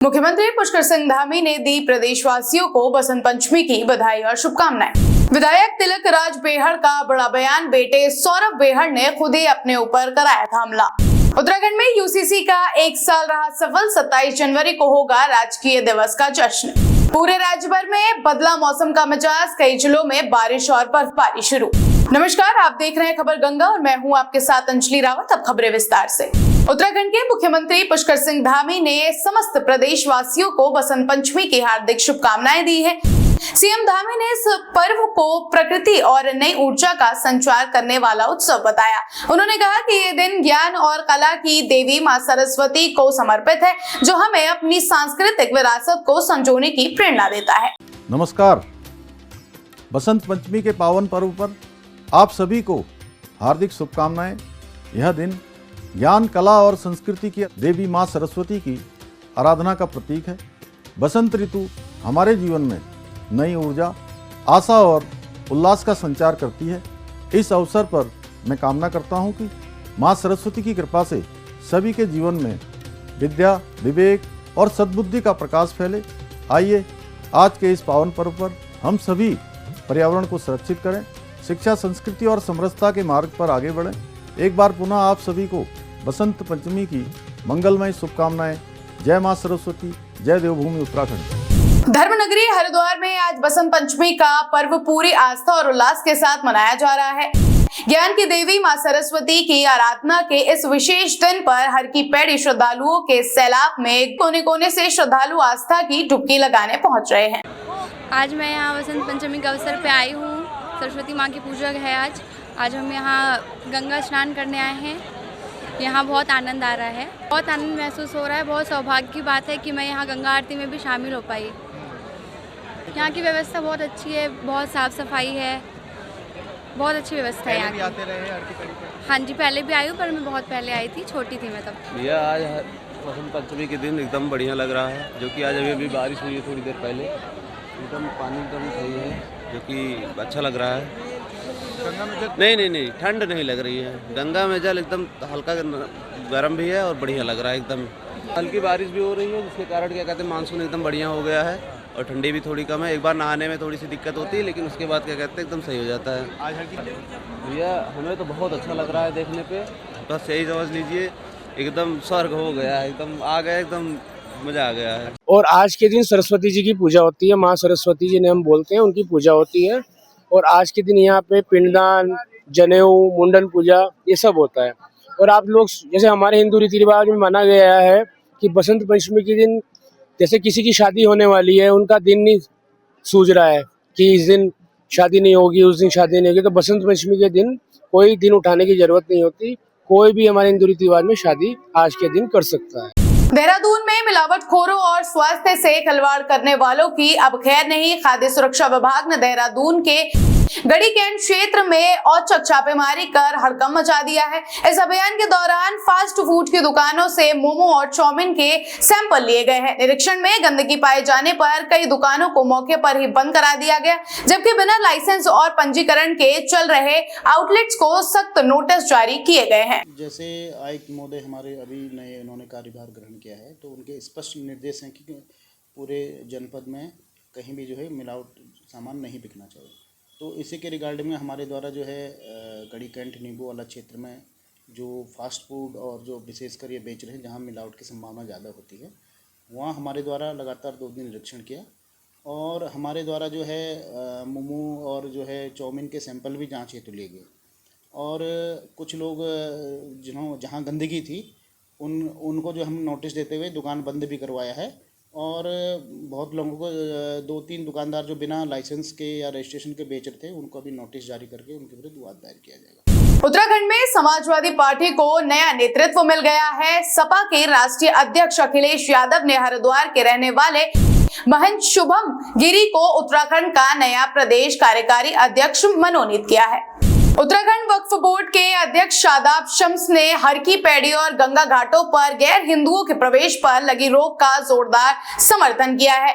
मुख्यमंत्री पुष्कर सिंह धामी ने दी प्रदेशवासियों को बसंत पंचमी की बधाई और शुभकामनाएं। विधायक तिलक राज बेहड़ का बड़ा बयान, बेटे सौरभ बेहड़ ने खुद ही अपने ऊपर कराया था हमला। उत्तराखंड में यूसीसी का 1 साल रहा सफल, 27 जनवरी को होगा राजकीय दिवस का जश्न। पूरे राज्य भर में बदला मौसम का मिजाज, कई जिलों में बारिश और बर्फबारी शुरू। नमस्कार, आप देख रहे हैं खबर गंगा और मैं हूं आपके साथ अंजलि रावत। अब खबरें विस्तार से। उत्तराखंड के मुख्यमंत्री पुष्कर सिंह धामी ने समस्त प्रदेशवासियों को बसंत पंचमी की हार्दिक शुभकामनाएं दी है। सीएम धामी ने इस पर्व को प्रकृति और नई ऊर्जा का संचार करने वाला उत्सव बताया। उन्होंने कहा कि ये दिन ज्ञान और कला की देवी मां सरस्वती को समर्पित है, जो हमें अपनी सांस्कृतिक विरासत को संजोने की प्रेरणा देता है। नमस्कार, बसंत पंचमी के पावन पर्व पर आप सभी को हार्दिक शुभकामनाएं। यह दिन ज्ञान, कला और संस्कृति की देवी मां सरस्वती की आराधना का प्रतीक है। बसंत ऋतु हमारे जीवन में नई ऊर्जा, आशा और उल्लास का संचार करती है। इस अवसर पर मैं कामना करता हूं कि मां सरस्वती की कृपा से सभी के जीवन में विद्या, विवेक और सद्बुद्धि का प्रकाश फैले। आइए आज के इस पावन पर्व पर हम सभी पर्यावरण को सुरक्षित करें, शिक्षा, संस्कृति और समरसता के मार्ग पर आगे बढ़ें। एक बार पुनः आप सभी को बसंत पंचमी की मंगलमय शुभकामनाएं। जय मां सरस्वती, जय देवभूमि उत्तराखंड। धर्मनगरी हरिद्वार में आज बसंत पंचमी का पर्व पूरी आस्था और उल्लास के साथ मनाया जा रहा है। ज्ञान की देवी मां सरस्वती की आराधना के इस विशेष दिन पर हर की पैड़ी श्रद्धालुओं के सैलाब में कोने कोने से श्रद्धालु आस्था की डुबकी लगाने पहुंच रहे हैं। आज मैं यहाँ बसंत पंचमी के अवसर पे आई हूँ। सरस्वती माँ की पूजा है आज हम यहाँ गंगा स्नान करने आए हैं। यहाँ बहुत आनंद आ रहा है, बहुत आनंद महसूस हो रहा है। बहुत सौभाग्य की बात है कि मैं यहाँ गंगा आरती में भी शामिल हो पाई। यहाँ की व्यवस्था बहुत अच्छी है, बहुत साफ़ सफाई है, बहुत अच्छी व्यवस्था है यहाँ की। आते रहे आरती करने? हाँ जी, पहले भी आई हूँ, पर मैं बहुत पहले आई थी, छोटी थी मैं तब। भैया आज बसंत पंचमी के दिन एकदम बढ़िया लग रहा है, जो कि आज अभी बारिश हुई है थोड़ी देर पहले। एकदम पानी एकदम सही है, जो कि अच्छा लग रहा है। गंगा में जल नहीं ठंड नहीं लग रही है। गंगा में जल एकदम हल्का गर्म भी है और बढ़िया लग रहा है। एकदम हल्की बारिश भी हो रही है, जिसके कारण क्या कहते हैं मानसून एकदम बढ़िया हो गया है और ठंडी भी थोड़ी कम है। एक बार नहाने में थोड़ी सी दिक्कत होती है, लेकिन उसके बाद क्या कहते हैं एकदम सही हो जाता है। आज भैया हमें तो बहुत अच्छा लग रहा है देखने पे, बस यही समझ लीजिए एकदम स्वर्ग हो गया है, एकदम आ गया, एकदम मजा आ गया है। और आज के दिन सरस्वती जी की पूजा होती है, माँ सरस्वती जी ने हम बोलते हैं, उनकी पूजा होती है। और आज के दिन यहाँ पे पिंडदान, जनेऊ, मुंडन पूजा ये सब होता है। और आप लोग जैसे हमारे हिंदू रीति रिवाज में माना गया है कि बसंत पंचमी के दिन जैसे किसी की शादी होने वाली है, उनका दिन नहीं सूझ रहा है कि इस दिन शादी नहीं होगी, उस दिन शादी नहीं होगी, तो बसंत पंचमी के दिन कोई दिन उठाने की जरूरत नहीं होती। कोई भी हमारे हिंदू रीति रिवाज में शादी आज के दिन कर सकता है। देहरादून में मिलावटखोरों और स्वास्थ्य से खिलवाड़ करने वालों की अब खैर नहीं। खाद्य सुरक्षा विभाग ने देहरादून के गढ़ी कैंट क्षेत्र में औचक छापेमारी कर हड़कंप मचा दिया है। इस अभियान के दौरान फास्ट फूड की दुकानों से मोमो और चाउमीन के सैंपल लिए गए हैं। निरीक्षण में गंदगी पाए जाने पर कई दुकानों को मौके पर ही बंद करा दिया गया, जबकि बिना लाइसेंस और पंजीकरण के चल रहे आउटलेट्स को सख्त नोटिस जारी किए गए हैं। जैसे आयुक्त महोदय हमारे अभी नए उन्होंने कार्यभार ग्रहण किया है, तो उनके स्पष्ट निर्देश हैं कि पूरे जनपद में कहीं भी जो है मिलावट सामान नहीं बिकना चाहिए। तो इसी के रिगार्ड में हमारे द्वारा जो है गढ़ी कैंट नींबू वाला क्षेत्र में जो फास्ट फूड और जो विशेषकर ये बेच रहे हैं जहाँ मिलावट की संभावना ज़्यादा होती है, वहाँ हमारे द्वारा लगातार 2 दिन निरीक्षण किया और हमारे द्वारा जो है मोमो और जो है चाउमीन के सैंपल भी जाँच हेतु लिए गए। और कुछ लोग जहाँ गंदगी थी उनको जो हम नोटिस देते हुए दुकान बंद भी करवाया है। और बहुत लोगों को 2-3 दुकानदार जो बिना लाइसेंस के या रजिस्ट्रेशन के बेच रहे थे, उनको अभी नोटिस जारी करके उनके विरुद्ध विवाद दायर किया जाएगा। उत्तराखंड में समाजवादी पार्टी को नया नेतृत्व मिल गया है। सपा के राष्ट्रीय अध्यक्ष अखिलेश यादव ने हरिद्वार के रहने वाले महंत शुभम गिरी को उत्तराखंड का नया प्रदेश कार्यकारी अध्यक्ष मनोनीत किया है। उत्तराखंड वक्फ बोर्ड के अध्यक्ष शादाब शम्स ने हर की पैड़ी और गंगा घाटों पर गैर हिंदुओं के प्रवेश पर लगी रोक का जोरदार समर्थन किया है।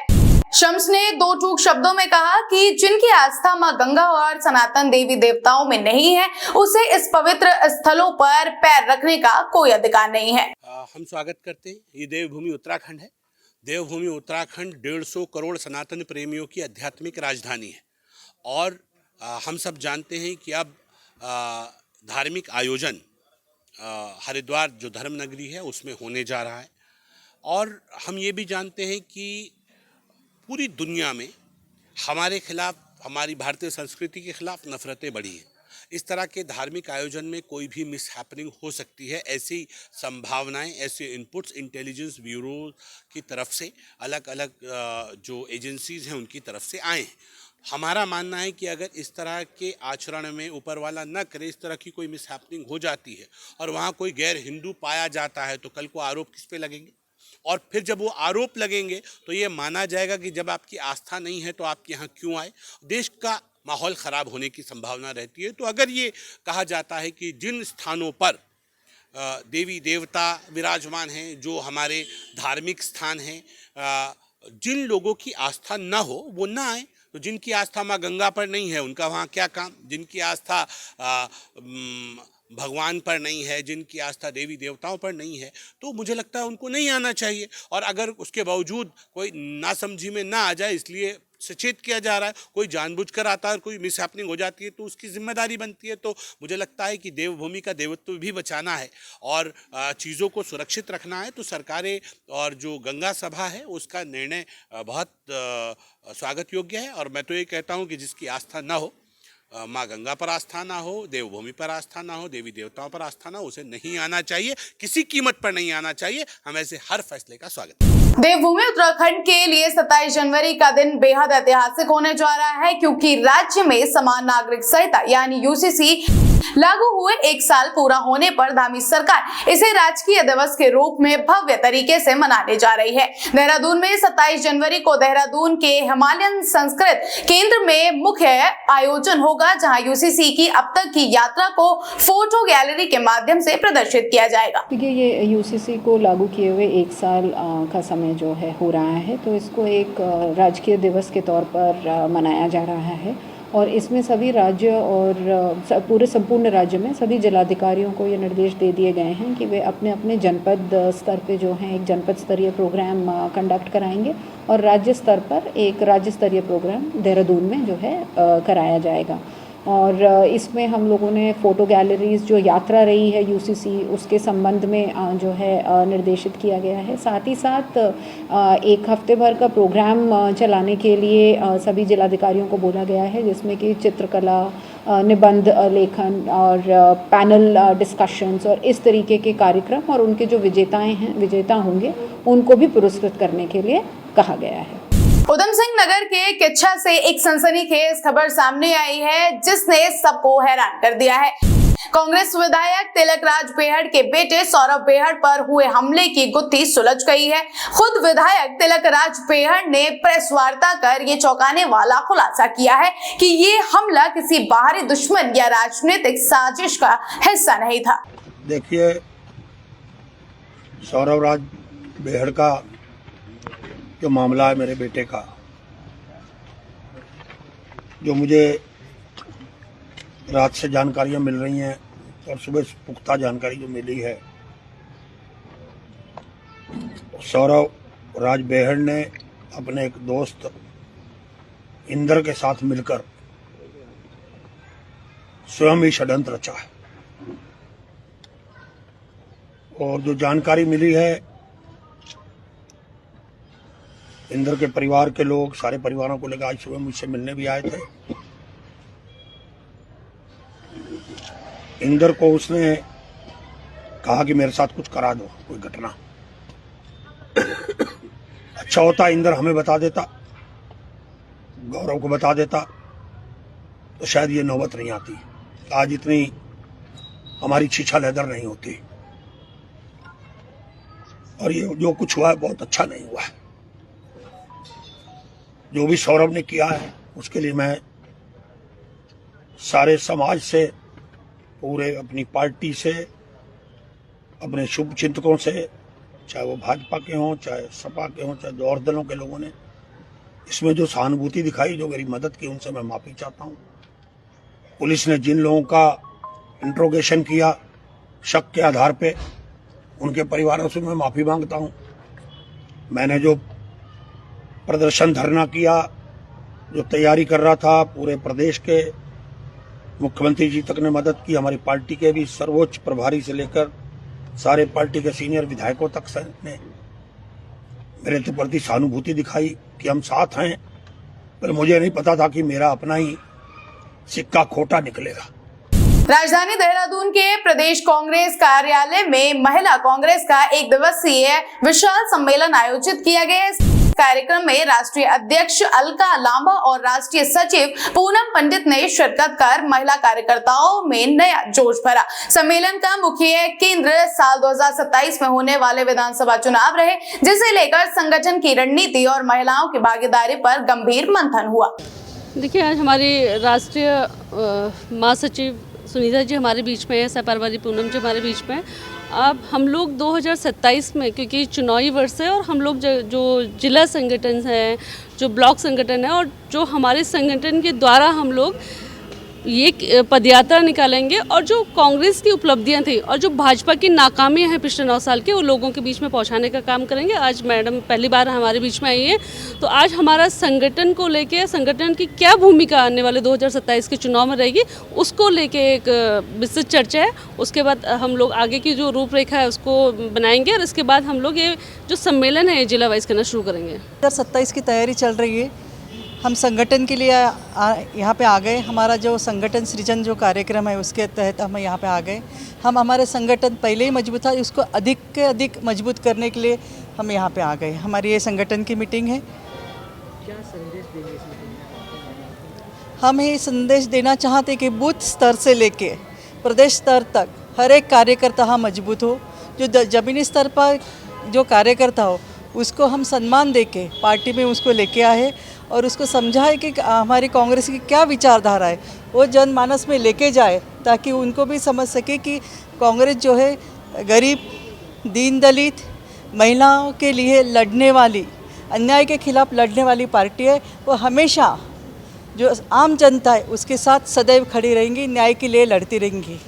शम्स ने 2 टूक शब्दों में कहा कि जिनकी आस्था मां गंगा और सनातन देवी देवताओं में नहीं है, उसे इस पवित्र स्थलों पर पैर रखने का कोई अधिकार नहीं है। हम स्वागत करते हैं। ये देवभूमि उत्तराखंड है, देवभूमि उत्तराखंड 150 करोड़ सनातन प्रेमियों की आध्यात्मिक राजधानी है और हम सब जानते हैं कि अब धार्मिक आयोजन हरिद्वार जो धर्म नगरी है उसमें होने जा रहा है और हम ये भी जानते हैं कि पूरी दुनिया में हमारे खिलाफ, हमारी भारतीय संस्कृति के खिलाफ नफरतें बढ़ी हैं। इस तरह के धार्मिक आयोजन में कोई भी मिसहैपनिंग हो सकती है, ऐसी संभावनाएं, ऐसे इनपुट्स इंटेलिजेंस ब्यूरो की तरफ से, अलग अलग जो एजेंसीज़ हैं उनकी तरफ से आए हैं। हमारा मानना है कि अगर इस तरह के आचरण में ऊपर वाला न करे, इस तरह की कोई मिसहैपनिंग हो जाती है और वहाँ कोई गैर हिंदू पाया जाता है तो कल को आरोप किस पे लगेंगे? और फिर जब वो आरोप लगेंगे तो ये माना जाएगा कि जब आपकी आस्था नहीं है तो आप यहाँ क्यों आए। देश का माहौल ख़राब होने की संभावना रहती है। तो अगर ये कहा जाता है कि जिन स्थानों पर देवी देवता विराजमान हैं, जो हमारे धार्मिक स्थान हैं, जिन लोगों की आस्था न हो वो ना आए, तो जिनकी आस्था माँ गंगा पर नहीं है उनका वहाँ क्या काम, जिनकी आस्था भगवान पर नहीं है, जिनकी आस्था देवी देवताओं पर नहीं है, तो मुझे लगता है उनको नहीं आना चाहिए। और अगर उसके बावजूद कोई नासमझी में ना आ जाए इसलिए सचेत किया जा रहा है, कोई जानबूझकर आता है और कोई मिसहैपनिंग हो जाती है तो उसकी जिम्मेदारी बनती है। तो मुझे लगता है कि देवभूमि का देवत्व भी बचाना है और चीज़ों को सुरक्षित रखना है। तो सरकारें और जो गंगा सभा है उसका निर्णय बहुत स्वागत योग्य है। और मैं तो ये कहता हूँ कि जिसकी आस्था ना हो, माँ गंगा पर आस्था ना हो, देवभूमि पर आस्था ना हो, देवी देवताओं पर आस्था ना हो, उसे नहीं आना चाहिए, किसी कीमत पर नहीं आना चाहिए। हम ऐसे हर फैसले का स्वागत करते हैं। देवभूमि उत्तराखंड के लिए 27 जनवरी का दिन बेहद ऐतिहासिक होने जा रहा है, क्योंकि राज्य में समान नागरिक संहिता यानी यूसीसी लागू हुए 1 साल पूरा होने पर धामी सरकार इसे राजकीय दिवस के रूप में भव्य तरीके से मनाने जा रही है। देहरादून में 27 जनवरी को देहरादून के हिमालयन संस्कृत केंद्र में मुख्य आयोजन होगा, जहां यूसीसी की अब तक की यात्रा को फोटो गैलरी के माध्यम से प्रदर्शित किया जाएगा। देखिए, ये यूसीसी को लागू किए हुए 1 साल का समय जो है हो रहा है, तो इसको एक राजकीय दिवस के तौर पर मनाया जा रहा है और इसमें सभी राज्य और पूरे संपूर्ण राज्य में सभी जिलाधिकारियों को ये निर्देश दे दिए गए हैं कि वे अपने अपने जनपद स्तर पे जो है एक जनपद स्तरीय प्रोग्राम कंडक्ट कराएंगे और राज्य स्तर पर एक राज्य स्तरीय प्रोग्राम देहरादून में जो है कराया जाएगा। और इसमें हम लोगों ने फ़ोटो गैलरीज़ जो यात्रा रही है यूसीसी उसके संबंध में जो है निर्देशित किया गया है। साथ ही साथ 1 हफ्ते भर का प्रोग्राम चलाने के लिए सभी जिलाधिकारियों को बोला गया है, जिसमें कि चित्रकला, निबंध लेखन और पैनल डिस्कशंस और इस तरीके के कार्यक्रम और उनके जो विजेता होंगे उनको भी पुरस्कृत करने के लिए कहा गया है। उधम सिंह नगर के किच्छा से एक सनसनीखेज खबर सामने आई है, जिसने सबको हैरान कर दिया है। कांग्रेस विधायक तिलक राज बेहड़ के बेटे सौरभ बेहड़ पर हुए हमले की गुत्थी सुलझ गई है। खुद विधायक तिलक राज बेहड़ ने प्रेस वार्ता कर ये चौंकाने वाला खुलासा किया है कि ये हमला किसी बाहरी दुश्मन या राजनीतिक साजिश का हिस्सा नहीं था। देखिए, सौरभ राज बेहड़ का जो मामला है, मेरे बेटे का, जो मुझे रात से जानकारियां मिल रही हैं और सुबह पुख्ता जानकारी जो मिली है, सौरभ राज बेहड़ ने अपने एक दोस्त इंदर के साथ मिलकर स्वयं ही षड्यंत्र रचा है। और जो जानकारी मिली है, इंदर के परिवार के लोग, सारे परिवारों को लेकर आज सुबह मुझसे मिलने भी आए थे। इंदर को उसने कहा कि मेरे साथ कुछ करा दो, कोई घटना। अच्छा होता इंदर हमें बता देता, गौरव को बता देता, तो शायद ये नौबत नहीं आती, आज इतनी हमारी छीछा लेदर नहीं होती। और ये जो कुछ हुआ है बहुत अच्छा नहीं हुआ है। जो भी सौरभ ने किया है उसके लिए मैं सारे समाज से, पूरे अपनी पार्टी से, अपने शुभ चिंतकों से, चाहे वो भाजपा के हों, चाहे सपा के हों, चाहे और दलों के लोगों ने इसमें जो सहानुभूति दिखाई, जो मेरी मदद की, उनसे मैं माफ़ी चाहता हूँ। पुलिस ने जिन लोगों का इंट्रोगेशन किया शक के आधार पे, उनके परिवारों से मैं माफ़ी मांगता हूँ। मैंने जो प्रदर्शन धरना किया, जो तैयारी कर रहा था पूरे प्रदेश के मुख्यमंत्री जी तक ने मदद की, हमारी पार्टी के भी सर्वोच्च प्रभारी से लेकर सारे पार्टी के सीनियर विधायकों तक ने मेरे प्रति सहानुभूति दिखाई कि हम साथ हैं। पर मुझे नहीं पता था कि मेरा अपना ही सिक्का खोटा निकलेगा। राजधानी देहरादून के प्रदेश कांग्रेस कार्यालय में महिला कांग्रेस का एक दिवसीय विशाल सम्मेलन आयोजित किया गया। इस कार्यक्रम में राष्ट्रीय अध्यक्ष अलका लांबा और राष्ट्रीय सचिव पूनम पंडित ने शिरकत कर महिला कार्यकर्ताओं में नया जोश भरा। सम्मेलन का मुख्य केंद्र साल 2027 में होने वाले विधानसभा चुनाव रहे, जिसे लेकर संगठन की रणनीति और महिलाओं की भागीदारी पर गंभीर मंथन हुआ। देखिए, आज हमारी राष्ट्रीय महासचिव सुनीता जी हमारे बीच में है, सहप्रभारी पूनम जी हमारे बीच में है। अब हम लोग 2027 में, क्योंकि चुनावी वर्ष है और हम लोग जो जिला संगठन है, जो ब्लॉक संगठन है और जो हमारे संगठन के द्वारा हम लोग ये पदयात्रा निकालेंगे और जो कांग्रेस की उपलब्धियां थी और जो भाजपा की नाकामियां हैं पिछले 9 साल के, वो लोगों के बीच में पहुंचाने का काम करेंगे। आज मैडम पहली बार हमारे बीच में आई है, तो आज हमारा संगठन को लेके, संगठन की क्या भूमिका आने वाले 2027 के चुनाव में रहेगी, उसको लेके एक विस्तृत चर्चा है। उसके बाद हम लोग आगे की जो रूपरेखा है उसको बनाएंगे और इसके बाद हम लोग ये जो सम्मेलन है ये जिला वाइज करना शुरू करेंगे। 2027 की तैयारी चल रही है। हम संगठन के लिए यहाँ पे आ गए। हमारा जो संगठन सृजन जो कार्यक्रम है उसके तहत हम यहाँ पे आ गए। हम हमारे संगठन पहले ही मजबूत था, उसको अधिक से अधिक मजबूत करने के लिए हम यहाँ पे आ गए। हमारी ये संगठन की मीटिंग है। क्या संदेश देंगे इस मीटिंग में? हम ये संदेश देना चाहते कि बूथ स्तर से लेके प्रदेश स्तर तक हर एक कार्यकर्ता यहाँ मजबूत हो। जो जमीनी स्तर पर जो कार्यकर्ता हो उसको हम सम्मान देके पार्टी में उसको लेके आए और उसको समझाए कि हमारी कांग्रेस की क्या विचारधारा है, वो जनमानस में लेके जाए, ताकि उनको भी समझ सके कि कांग्रेस जो है गरीब, दीन दलित, महिलाओं के लिए लड़ने वाली, अन्याय के खिलाफ लड़ने वाली पार्टी है। वो हमेशा जो आम जनता है उसके साथ सदैव खड़ी रहेंगी, न्याय के लिए लड़ती रहेंगी।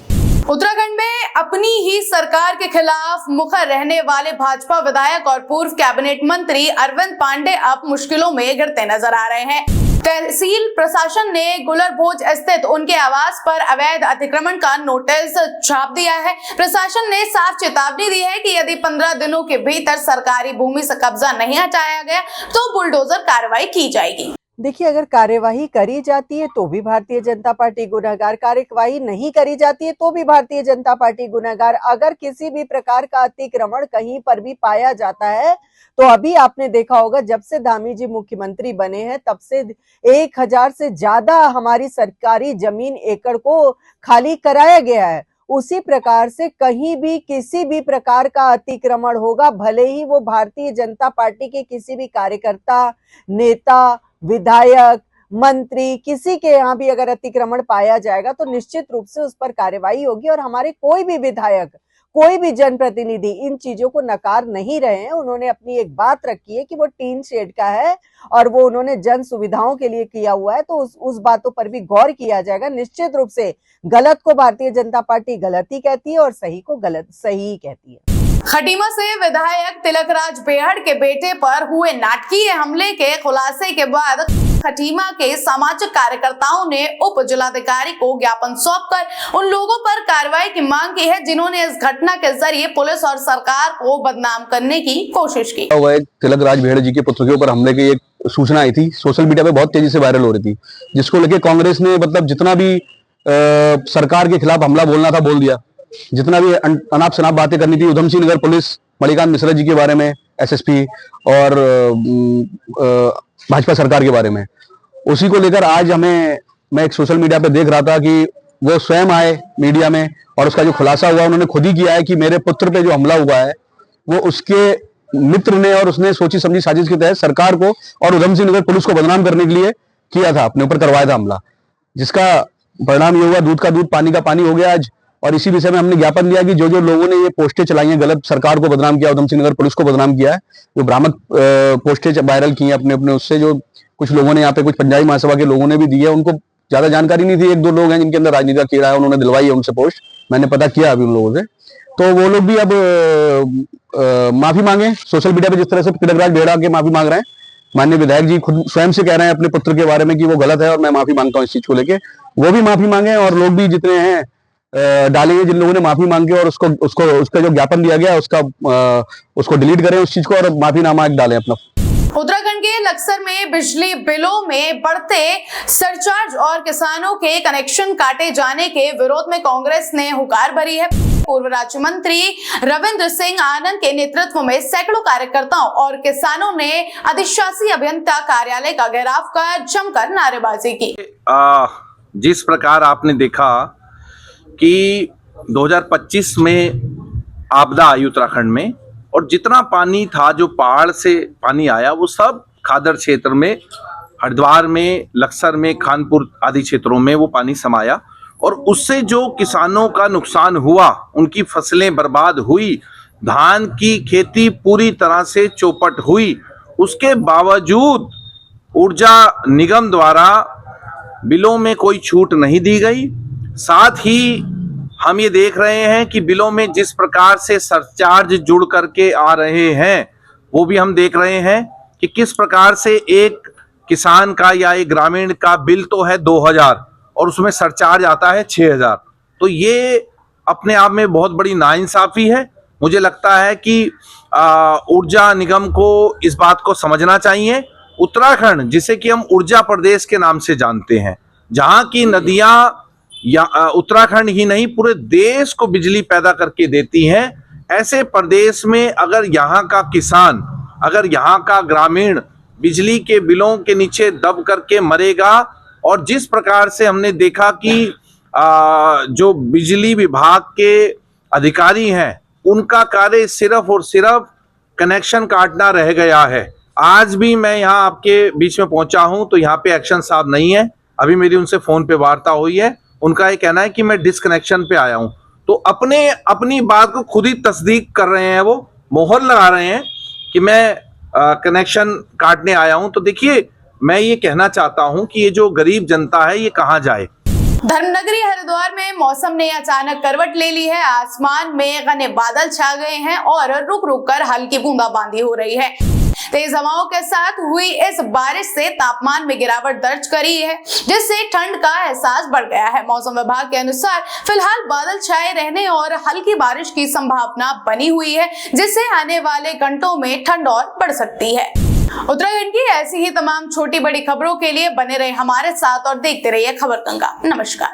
उत्तराखंड में अपनी ही सरकार के खिलाफ मुखर रहने वाले भाजपा विधायक और पूर्व कैबिनेट मंत्री अरविंद पांडे अब मुश्किलों में घिरते नजर आ रहे हैं। तहसील प्रशासन ने गुलरभोज स्थित उनके आवास पर अवैध अतिक्रमण का नोटिस छाप दिया है। प्रशासन ने साफ चेतावनी दी है कि यदि 15 दिनों के भीतर सरकारी भूमि से कब्जा नहीं हटाया गया तो बुलडोजर कार्रवाई की जाएगी। देखिए, अगर कार्यवाही करी जाती है तो भी भारतीय जनता पार्टी गुनहगार, कार्यवाही नहीं करी जाती है तो भी भारतीय जनता पार्टी गुनहगार। अगर किसी भी प्रकार का अतिक्रमण कहीं पर भी पाया जाता है तो अभी आपने देखा होगा, जब से धामी जी मुख्यमंत्री बने हैं तब से 1000 से ज्यादा हमारी सरकारी जमीन एकड़ को खाली कराया गया है। उसी प्रकार से कहीं भी किसी भी प्रकार का अतिक्रमण होगा, भले ही वो भारतीय जनता पार्टी के किसी भी कार्यकर्ता, नेता, विधायक, मंत्री, किसी के यहाँ भी अगर अतिक्रमण पाया जाएगा तो निश्चित रूप से उस पर कार्रवाई होगी। और हमारे कोई भी विधायक, कोई भी जनप्रतिनिधि इन चीजों को नकार नहीं रहे हैं। उन्होंने अपनी एक बात रखी है कि वो टीन शेड का है और वो उन्होंने जन सुविधाओं के लिए किया हुआ है, तो उस बातों पर भी गौर किया जाएगा। निश्चित रूप से गलत को भारतीय जनता पार्टी गलत ही कहती है और सही को गलत सही ही कहती है। खटीमा से विधायक तिलकराज बेहड़ के बेटे पर हुए नाटकीय हमले के खुलासे के बाद खटीमा के सामाजिक कार्यकर्ताओं ने उप जिलाधिकारी को ज्ञापन सौंपकर उन लोगों पर कार्रवाई की मांग की है जिन्होंने इस घटना के जरिए पुलिस और सरकार को बदनाम करने की कोशिश की। तिलकराज बेहड़ जी के पुत्र के ऊपर हमले की एक सूचना आई थी, सोशल मीडिया पे बहुत तेजी से वायरल हो रही थी, जिसको लेके कांग्रेस ने मतलब जितना भी सरकार के खिलाफ हमला बोलना था बोल दिया। जितना भी अनाप शनाप बातें करनी थी, उधम सिंह नगर पुलिस, मणिकांत मिश्रा जी के बारे में, एसएसपी और भाजपा सरकार के बारे में, उसी को लेकर आज मैं एक सोशल मीडिया पे देख रहा था कि वो स्वयं आए मीडिया में और उसका जो खुलासा हुआ उन्होंने खुद ही किया है कि मेरे पुत्र पे जो हमला हुआ है वो उसके मित्र ने और उसने सोची समझी साजिश के तहत सरकार को और उधम सिंह नगर पुलिस को बदनाम करने के लिए किया था, अपने ऊपर करवाया था हमला, जिसका परिणाम ये हुआ दूध का दूध पानी का पानी हो गया आज। और इसी विषय में हमने ज्ञापन दिया कि जो जो लोगों ने ये पोस्टें चलाई हैं, गलत सरकार को बदनाम किया, उधम सिंह नगर पुलिस को बदनाम किया है, जो भ्रामक पोस्टें वायरल की हैं अपने उससे, जो कुछ लोगों ने यहाँ पे कुछ पंजाबी महासभा के लोगों ने भी दी है, उनको ज्यादा जानकारी नहीं थी, 1-2 लोग हैं जिनके अंदर राजनीति का कीड़ा है, उन्होंने दिलवाई है उनसे पोस्ट, मैंने पता किया अभी उन लोगों से, तो वो लोग भी अब माफी मांगे। सोशल मीडिया पे जिस तरह से तिलकराज बेहड़ा के माफी मांग रहे हैं, माननीय विधायक जी खुद स्वयं से कह रहे हैं अपने पुत्र के बारे में कि वो गलत है और मैं माफी मांगता हूँ इस चीज को लेके। वो भी माफी मांगे और लोग भी जितने हैं डालेंगे, जिन लोगों ने माफी मांगी और उसका जो ज्ञापन दिया गया उसको डिलीट करें उस चीज को और माफीनामा एक डालें अपना। उत्तराखंड के लक्सर में बिजली बिलों में बढ़ते सरचार्ज और किसानों के कनेक्शन काटे जाने के विरोध में कांग्रेस ने हुंकार भरी है। पूर्व राज्य मंत्री रविंद्र सिंह आनंद के नेतृत्व में सैकड़ों कार्यकर्ताओं और किसानों ने अधिशासी अभियंता कार्यालय का घेराव कर जमकर नारेबाजी की। जिस प्रकार आपने देखा कि 2025 में आपदा आई उत्तराखंड में और जितना पानी था जो पहाड़ से पानी आया वो सब खादर क्षेत्र में, हरिद्वार में, लक्सर में, खानपुर आदि क्षेत्रों में वो पानी समाया और उससे जो किसानों का नुकसान हुआ, उनकी फसलें बर्बाद हुई, धान की खेती पूरी तरह से चौपट हुई। उसके बावजूद ऊर्जा निगम द्वारा बिलों में कोई छूट नहीं दी गई। साथ ही हम ये देख रहे हैं कि बिलों में जिस प्रकार से सरचार्ज जुड़ करके आ रहे हैं वो भी हम देख रहे हैं कि किस प्रकार से एक किसान का या एक ग्रामीण का बिल तो है 2000 और उसमें सरचार्ज आता है 6000। तो ये अपने आप में बहुत बड़ी नाइंसाफी है। मुझे लगता है कि ऊर्जा निगम को इस बात को समझना चाहिए। उत्तराखंड, जिसे कि हम ऊर्जा प्रदेश के नाम से जानते हैं, जहां की नदियां या उत्तराखंड ही नहीं पूरे देश को बिजली पैदा करके देती हैं, ऐसे प्रदेश में अगर यहाँ का किसान, अगर यहाँ का ग्रामीण बिजली के बिलों के नीचे दब करके मरेगा और जिस प्रकार से हमने देखा कि जो बिजली विभाग के अधिकारी हैं उनका कार्य सिर्फ और सिर्फ कनेक्शन काटना रह गया है। आज भी मैं यहाँ आपके बीच में पहुंचा हूं तो यहाँ पे एक्शन साहब नहीं है। अभी मेरी उनसे फोन पे वार्ता हुई है, उनका ये कहना है कि मैं डिस्कनेक्शन पे आया हूं। तो अपनी बात को खुद ही तस्दीक कर रहे हैं, वो मोहर लगा रहे हैं कि मैं कनेक्शन काटने आया हूं। तो देखिए, मैं ये कहना चाहता हूं कि ये जो गरीब जनता है ये कहां जाए। धर्मनगरी हरिद्वार में मौसम ने अचानक करवट ले ली है। आसमान में घने बादल छा गए हैं और रुक रुक कर हल्की बूंदाबांदी हो रही है। तेज हवाओं के साथ हुई इस बारिश से तापमान में गिरावट दर्ज करी है, जिससे ठंड का एहसास बढ़ गया है। मौसम विभाग के अनुसार फिलहाल बादल छाए रहने और हल्की बारिश की संभावना बनी हुई है, जिससे आने वाले घंटों में ठंड और बढ़ सकती है। उत्तराखंड की ऐसी ही तमाम छोटी बड़ी खबरों के लिए बने रहे हमारे साथ और देखते रहिए खबर गंगा। नमस्कार।